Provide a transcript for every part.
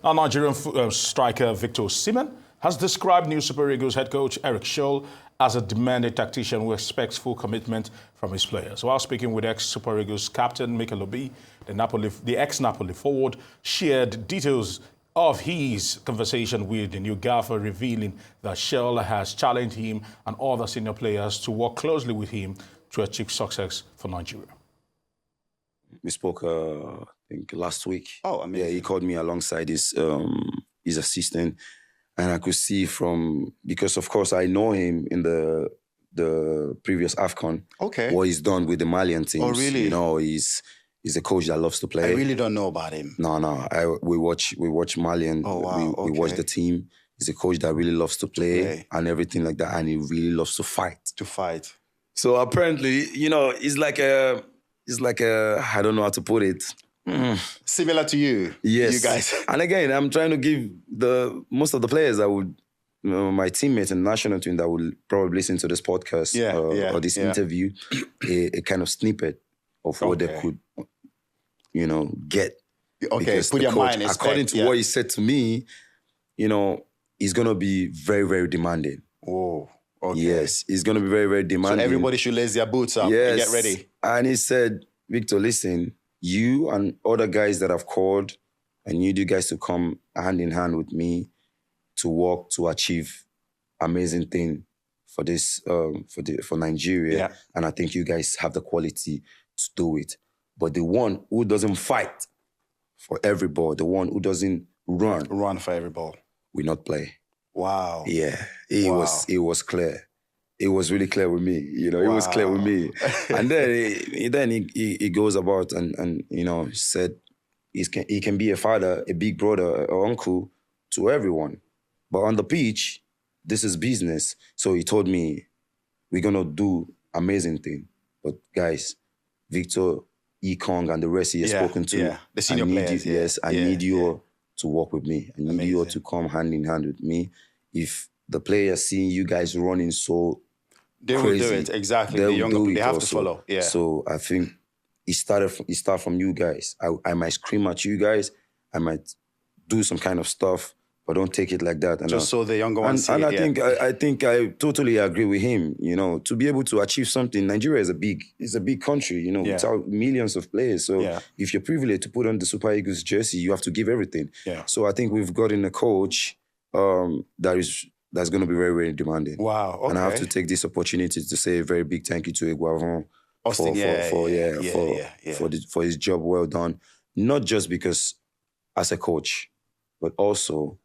Our Nigerian striker Victor Osimhen has described new Super Eagles head coach Eric Scholl as a demanding tactician who expects full commitment from his players. While speaking with ex-Super Eagles captain Mikel Obi, the ex-Napoli forward shared details of his conversation with the new gaffer, revealing that Scholl has challenged him and other senior players to work closely with him to achieve success for Nigeria. We spoke, I think, last week. Oh, amazing. Yeah, he called me alongside his assistant, and I could see because of course I know him in the previous AFCON. Okay. What he's done with the Malian teams. Oh, really? You know, he's a coach that loves to play. I really don't know about him. No. We watch Malian. Oh, wow. We watch the team. He's a coach that really loves to play and everything like that, and he really loves to fight. So apparently, you know, it's like a I don't know how to put it. Similar to you. Yes. You guys. And again, I'm trying to give most of the players that would, you know, my teammates and national team that will probably listen to this podcast or this interview, a kind of snippet of what they could, you know, get. Okay, because put your coach, mind. According to what he said to me, you know, he's going to be very, very demanding. Oh, okay. Yes, he's going to be very, very demanding. So everybody should lace their boots up and get ready. And he said, Victor, listen, you and other guys that I've called, I need you guys to come hand in hand with me to work to achieve amazing thing for this, for Nigeria. Yeah. And I think you guys have the quality to do it. But the one who doesn't fight for every ball, the one who doesn't run for every ball, will not play. Wow. Yeah, it was clear. It was really clear with me, you know. It was clear with me, and then he goes about and you know said he can be a father, a big brother, or uncle to everyone, but on the pitch, this is business. So he told me we're gonna do amazing thing, but guys, Victor, Ekong, and the rest he has spoken to, the senior players. I need you to work with me. I need you to come hand in hand with me. If the players see you guys running so they crazy, will do it, exactly. The younger people, they have to follow. Yeah. So I think it started from you guys. I might scream at you guys. I might do some kind of stuff, but don't take it like that. And just so the younger ones see and it. I think I totally agree with him. You know, to be able to achieve something, Nigeria is a big country. You know, without millions of players. So if you're privileged to put on the Super Eagles jersey, you have to give everything. Yeah. So I think we've gotten a coach that's going to be very, very demanding. Wow. Okay. And I have to take this opportunity to say a very big thank you to Eguavon for his job well done. Not just because as a coach, but also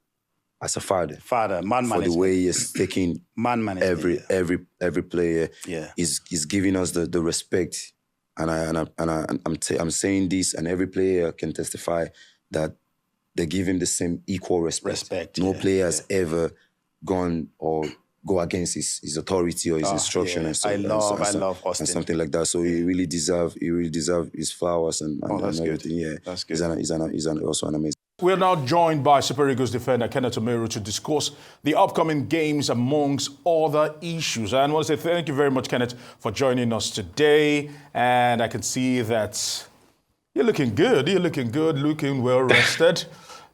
as a father. Man for the way he is taking every player. Yeah. Is giving us the respect. And I'm saying this, and every player can testify that they give him the same equal respect. No player has ever gone or go against his authority or his instruction and so. I love Austin and something like that. So he really deserve his flowers and everything. Good. Yeah, that's good. He's also an amazing. We're now joined by Super Eagles defender Kenneth Omeruo to discuss the upcoming games amongst other issues. And I want to say thank you very much, Kenneth, for joining us today. And I can see that you're looking good. Looking well rested.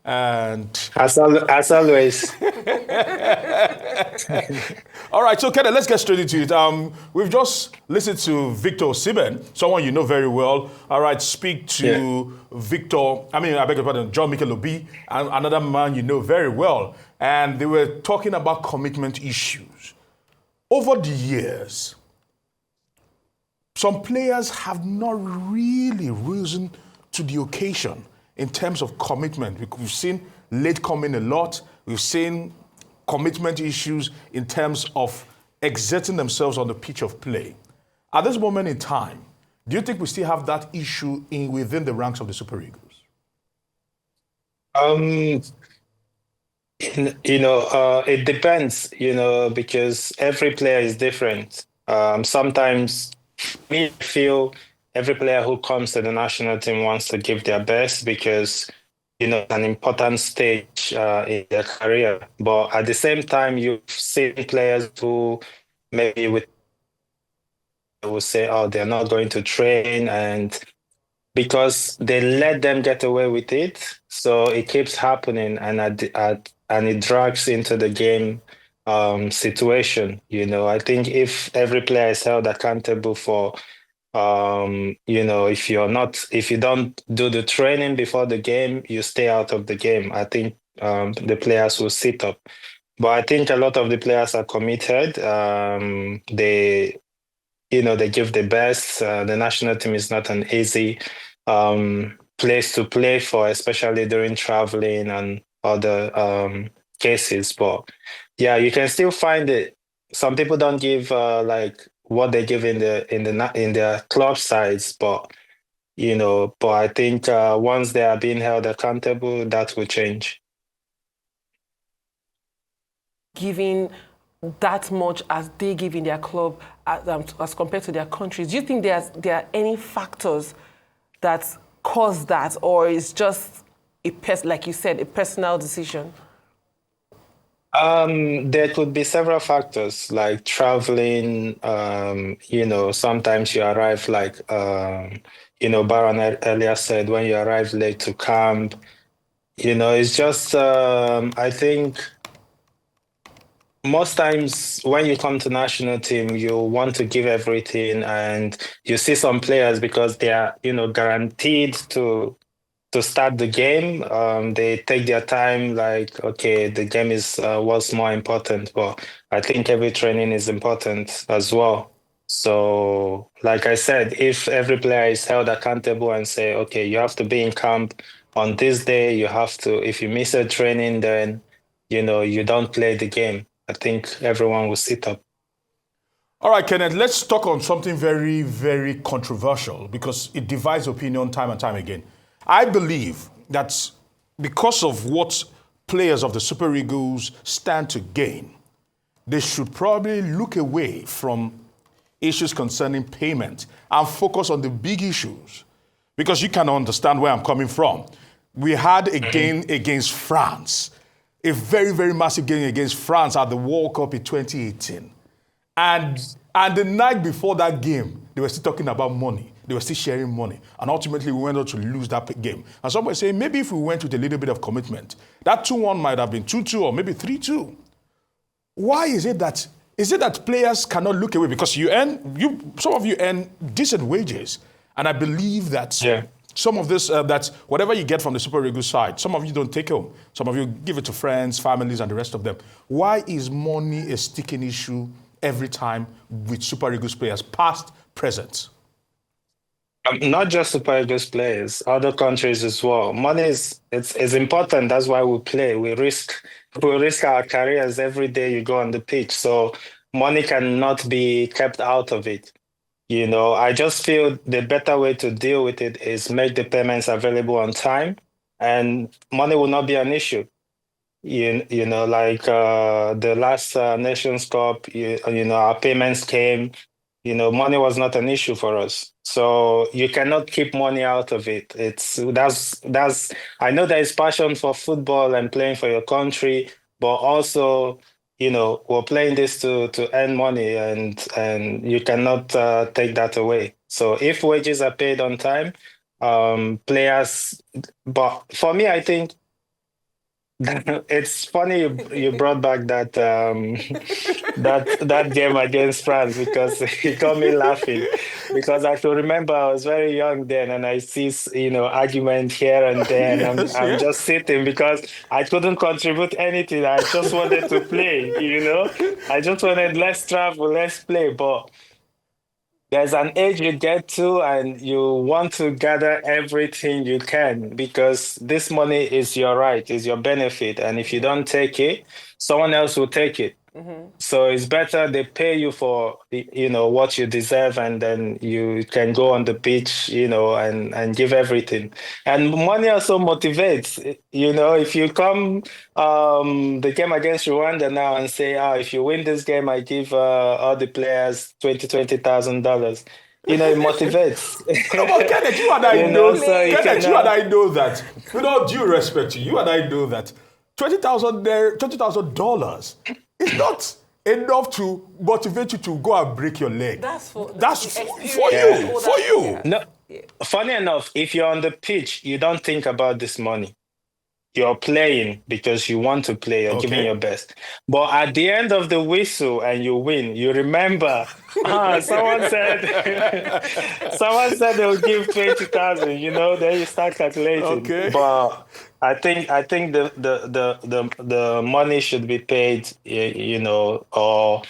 And as always. All right, so Kenneth, let's get straight into it. We've just listened to Victor Osimhen, someone you know very well. All right, speak to I beg your pardon, John Mikel Obi, and another man you know very well. And they were talking about commitment issues. Over the years, some players have not really risen to the occasion in terms of commitment. We've seen late coming a lot. We've seen commitment issues in terms of exerting themselves on the pitch of play. At this moment in time, do you think we still have that issue within the ranks of the Super Eagles? It depends, because every player is different. Sometimes me feel every player who comes to the national team wants to give their best because, an important stage in their career. But at the same time, you've seen players who maybe will say, oh, they're not going to train and because they let them get away with it. So it keeps happening, and and it drags into the game situation. I think if every player is held accountable for, if you don't do the training before the game, you stay out of the game. I think the players will sit up. But I think a lot of the players are committed. They give the best. The national team is not an easy place to play for, especially during traveling and other cases. But yeah, you can still find it. Some people don't give like what they give in their club sides, but I think once they are being held accountable, that will change. Giving that much as they give in their club as compared to their countries, do you think there are any factors that cause that, or is just like you said, a personal decision? There could be several factors like traveling. Sometimes you arrive like Baron earlier said, when you arrive late to camp. It's just I think most times when you come to national team, you want to give everything, and you see some players because they are, guaranteed to start the game. They take their time, like, okay, the game is what's more important, but I think every training is important as well. So, like I said, if every player is held accountable and say, okay, you have to be in camp on this day, you have to, if you miss a training, then, you don't play the game. I think everyone will sit up. All right, Kenneth, let's talk on something very, very controversial because it divides opinion time and time again. I believe that because of what players of the Super Eagles stand to gain, they should probably look away from issues concerning payment and focus on the big issues. Because you can understand where I'm coming from. We had a game against France, a very, very massive game against France at the World Cup in 2018. And the night before that game, they were still talking about money. They were still sharing money. And ultimately, we went on to lose that game. And somebody saying, maybe if we went with a little bit of commitment, that 2-1 might have been 2-2 or maybe 3-2. Why is it that players cannot look away? Because some of you earn decent wages. And I believe that some of this, that whatever you get from the Super Eagles side, some of you don't take home. Some of you give it to friends, families, and the rest of them. Why is money a sticking issue every time with Super Eagles players, past, present? Not just Super Eagles players, other countries as well. Money is important. That's why we play. We risk our careers every day you go on the pitch. So money cannot be kept out of it. I just feel the better way to deal with it is make the payments available on time, and money will not be an issue. Like the last Nations Cup, our payments came. Money was not an issue for us. So you cannot keep money out of it. That's I know there is passion for football and playing for your country, but also, we're playing this to earn money, and you cannot take that away. So if wages are paid on time, players, but for me, I think it's funny you brought back that that game against France, because it got me laughing, because I can remember I was very young then, and I see argument here and there, and I'm just sitting because I couldn't contribute anything. I just wanted to play, I just wanted let's travel, let's play, but there's an age you get to and you want to gather everything you can, because this money is your right, is your benefit. And if you don't take it, someone else will take it. Mm-hmm. So it's better they pay you for, what you deserve, and then you can go on the pitch, and give everything. And money also motivates, if you come the game against Rwanda now and say, if you win this game, I give all the players $20,000. It motivates. Come on, Kenneth, you and I know. Kenneth, you and I know that. With all due respect to you, and I know that $20,000 is not enough to motivate you to go and break your leg. That's for you. For you. funny enough, if you're on the pitch, you don't think about this money. You're playing because you want to play. You're giving your best. But at the end of the whistle and you win, you remember, someone said they'll give 20,000. Then you start calculating. Okay. But I think the money should be paid, or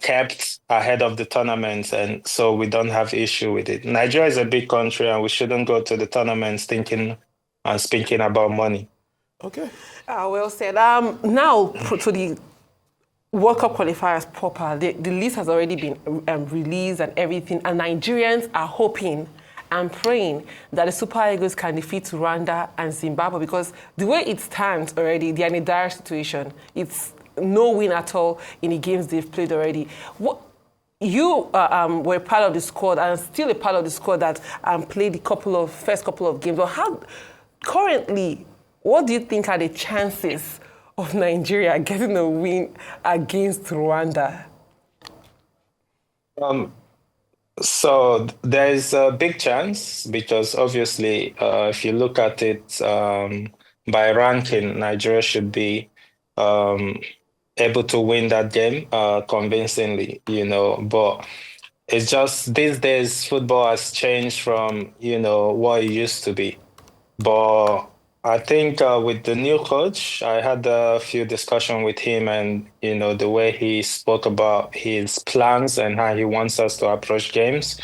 kept ahead of the tournaments, and so we don't have issue with it. Nigeria is a big country, and we shouldn't go to the tournaments thinking and speaking about money. Okay. Well said. Now to the World Cup qualifiers proper. The list has already been released and everything, and Nigerians are hoping and praying that the Super Eagles can defeat Rwanda and Zimbabwe, because the way it stands already, they are in a dire situation. It's no win at all in the games they've played already. You were part of the squad and still a part of the squad that played the first couple of games. But currently, what do you think are the chances of Nigeria getting a win against Rwanda? So there's a big chance, because obviously, if you look at it by ranking, Nigeria should be able to win that game convincingly, But it's just these days, football has changed from, what it used to be. But I think with the new coach, I had a few discussions with him, and the way he spoke about his plans and how he wants us to approach games.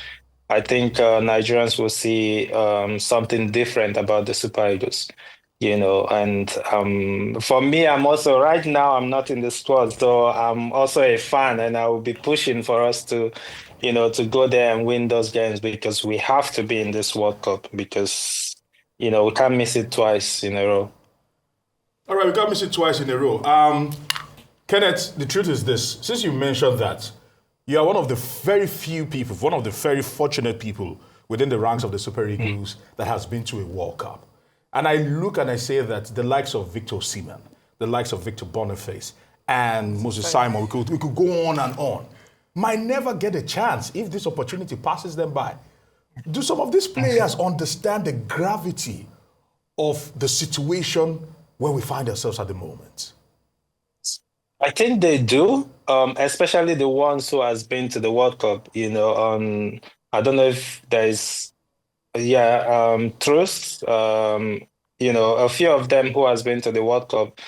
I think Nigerians will see something different about the Super Eagles. And for me, I'm also right now I'm not in the squad, so I'm also a fan, and I will be pushing for us to, to go there and win those games, because we have to be in this World Cup, because we can't miss it twice in a row. All right, we can't miss it twice in a row. Kenneth, the truth is this. Since you mentioned that, you are one of the very few people, one of the very fortunate people within the ranks of the Super Eagles that has been to a World Cup. And I look and I say that the likes of Victor Osimhen, the likes of Victor Boniface, and Moses Simon, we could go on and on, might never get a chance if this opportunity passes them by. Do some of these players understand the gravity of the situation where we find ourselves at the moment? I think they do, especially the ones who has been to the World Cup. I don't know if there's, truth. A few of them who has been to the World Cup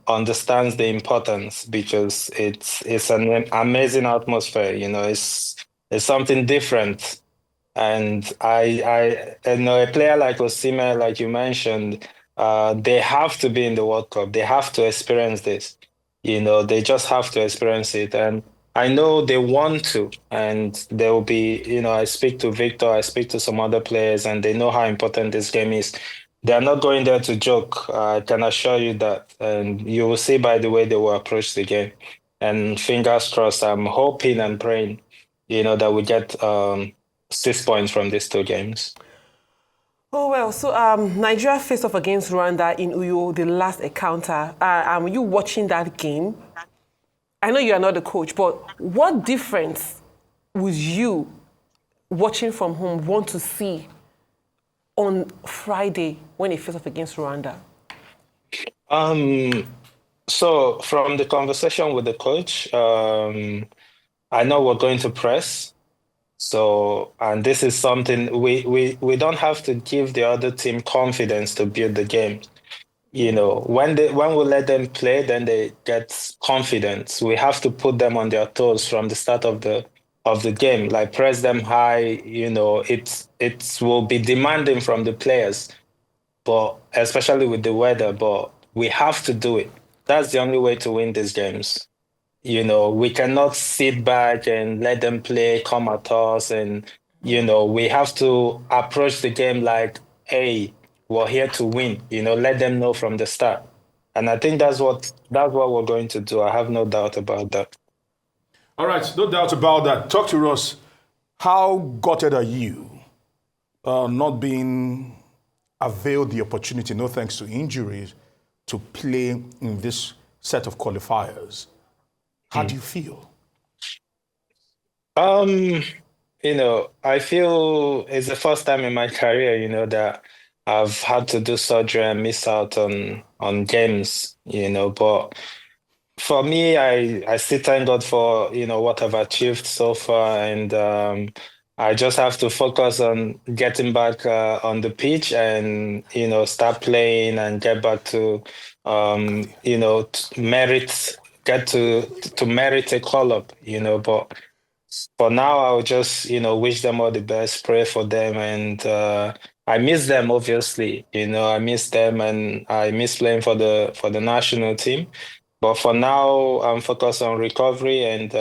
understands the importance, because it's an amazing atmosphere. It's something different. And I a player like Osimhen, like you mentioned, they have to be in the World Cup. They have to experience this. They just have to experience it. And I know they want to, and there will be, I speak to Victor, I speak to some other players, and they know how important this game is. They're not going there to joke. I can assure you that. And you will see by the way they will approach the game. And fingers crossed, I'm hoping and praying, that we get 6 points from these two games. Oh, well, so Nigeria faced off against Rwanda in Uyo, the last encounter. You watching that game? I know you are not the coach, but what difference would you, watching from home, want to see on Friday when it faced off against Rwanda? So from the conversation with the coach, I know we're going to press. So, and this is something we don't have to give the other team confidence to build the game. When we let them play, then they get confidence. We have to put them on their toes from the start of the game, like press them high. It will be demanding from the players, but especially with the weather. But we have to do it. That's the only way to win these games. We cannot sit back and let them play, come at us. And, we have to approach the game like, hey, we're here to win, let them know from the start. And I think that's what we're going to do. I have no doubt about that. All right, no doubt about that. Talk to us. How gutted are you not being availed the opportunity, no thanks to injuries, to play in this set of qualifiers? How do you feel? I feel it's the first time in my career, that I've had to do surgery and miss out on games, but for me, I still thank God for, what I've achieved so far. And I just have to focus on getting back on the pitch and, start playing and get back to, get to merit a call-up, but for now, I'll just, wish them all the best, pray for them. And I miss them, obviously, I miss them and I miss playing for the national team. But for now, I'm focused on recovery and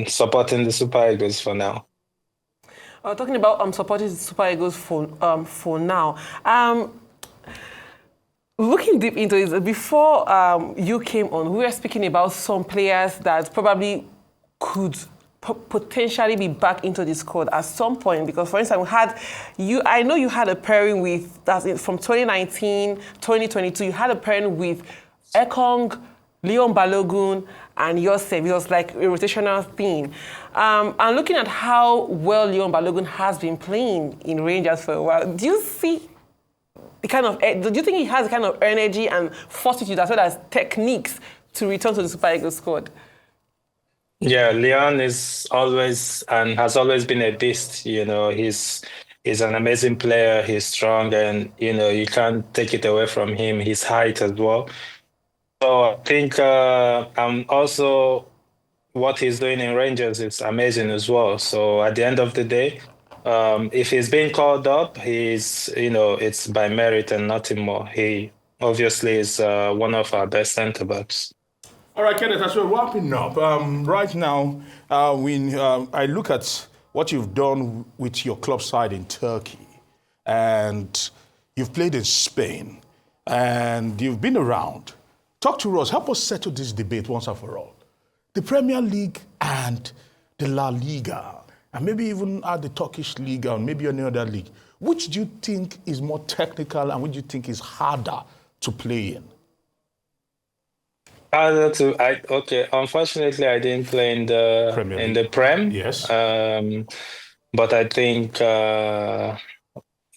supporting the Super Eagles for now. Talking about supporting the Super Eagles for now. Looking deep into it, before you came on, we were speaking about some players that probably could potentially be back into the squad at some point. Because, for instance, I know you had a pairing with, from 2019, 2022, you had a pairing with Ekong, Leon Balogun, and Yosef. It was like a rotational thing. And looking at how well Leon Balogun has been playing in Rangers for a while, do you think he has the kind of energy and fortitude as well as techniques to return to the Super Eagles squad? Yeah, Leon is always and has always been a beast. He's an amazing player. He's strong, and you can't take it away from him. His height as well. So I think also what he's doing in Rangers is amazing as well. So at the end of the day, if he's being called up, it's by merit and nothing more. He obviously is one of our best centre backs. All right, Kenneth, as we're wrapping up, right now, I look at what you've done with your club side in Turkey, and you've played in Spain, and you've been around. Talk to us, help us settle this debate once and for all. The Premier League and the La Liga, and maybe even add the Turkish League or maybe any other league. Which do you think is more technical and which do you think is harder to play in? Unfortunately, I didn't play in the Prem. Yes. But I think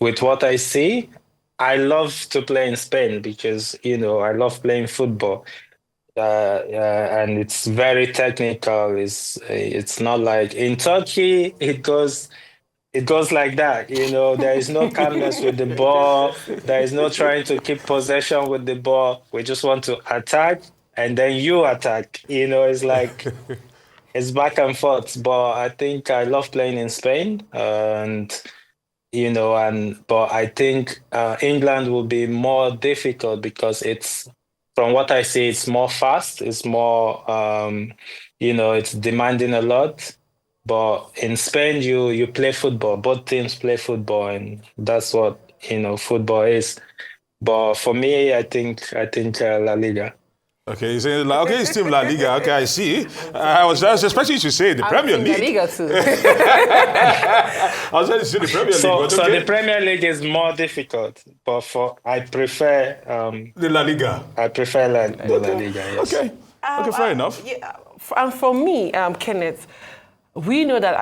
with what I see, I love to play in Spain because I love playing football. And it's very technical. It's not like in Turkey. It goes like that. There is no calmness with the ball. There is no trying to keep possession with the ball. We just want to attack, and then you attack. It's like it's back and forth. But I think I love playing in Spain, but I think England will be more difficult because it's. From what I see, it's more fast. It's more, it's demanding a lot. But in Spain, you play football. Both teams play football, and that's what football is. But for me, I think La Liga. Okay, it's Team La Liga. Okay, I see. I was just expecting you to say the Premier League. La Liga too. I was going to say the Premier League. So the Premier League is more difficult, but I prefer the La Liga. I prefer the La Liga. Yes. Okay. Fair enough. Yeah, and for me, Kenneth, we know that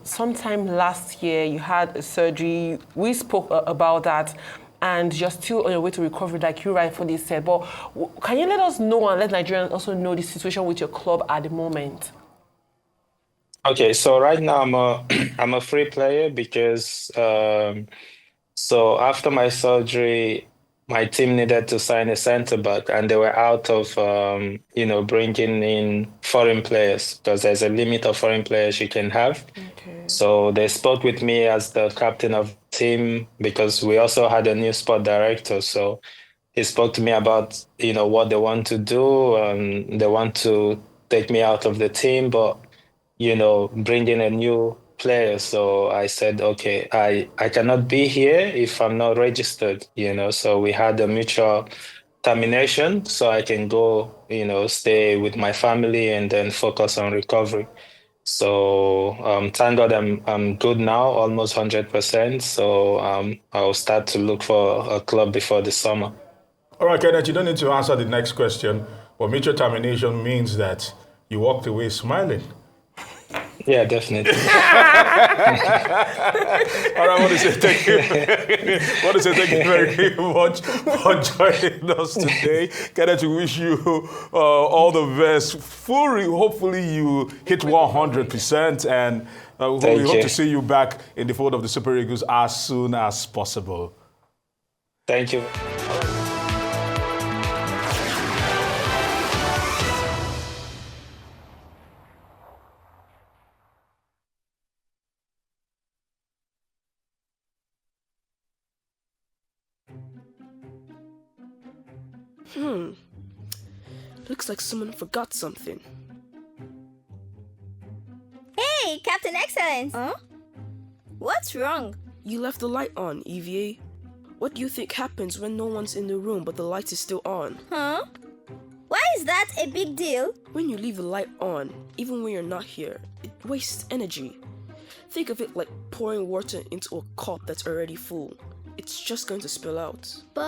sometime last year you had a surgery. We spoke about that. And you're still on your way to recovery, like you rightfully said. But can you let us know and let Nigerians also know the situation with your club at the moment? Okay, so right now I'm a free player because so after my surgery, my team needed to sign a centre back, and they were out of bringing in foreign players because there's a limit of foreign players you can have. Okay. So they spoke with me as the captain of the team because we also had a new sport director. So he spoke to me about what they want to do, and they want to take me out of the team, but bring in a new player. So I said, okay, I cannot be here if I'm not registered, so we had a mutual termination so I can go, stay with my family and then focus on recovery. So thank God I'm good now, almost 100%. So I'll start to look for a club before the summer. All right, Kenneth, you don't need to answer the next question. But mutual termination means that you walked away smiling. Yeah, definitely. All right, I want to say thank you. Thank you very much for joining us today. Kenneth, we wish you all the best. Hopefully you hit 100%, and we hope to see you back in the fold of the Super Eagles as soon as possible. Thank you. Looks like someone forgot something. Hey, Captain Excellence! Huh? What's wrong? You left the light on, EVA. What do you think happens when no one's in the room but the light is still on? Huh? Why is that a big deal? When you leave the light on, even when you're not here, it wastes energy. Think of it like pouring water into a cup that's already full. It's just going to spill out. But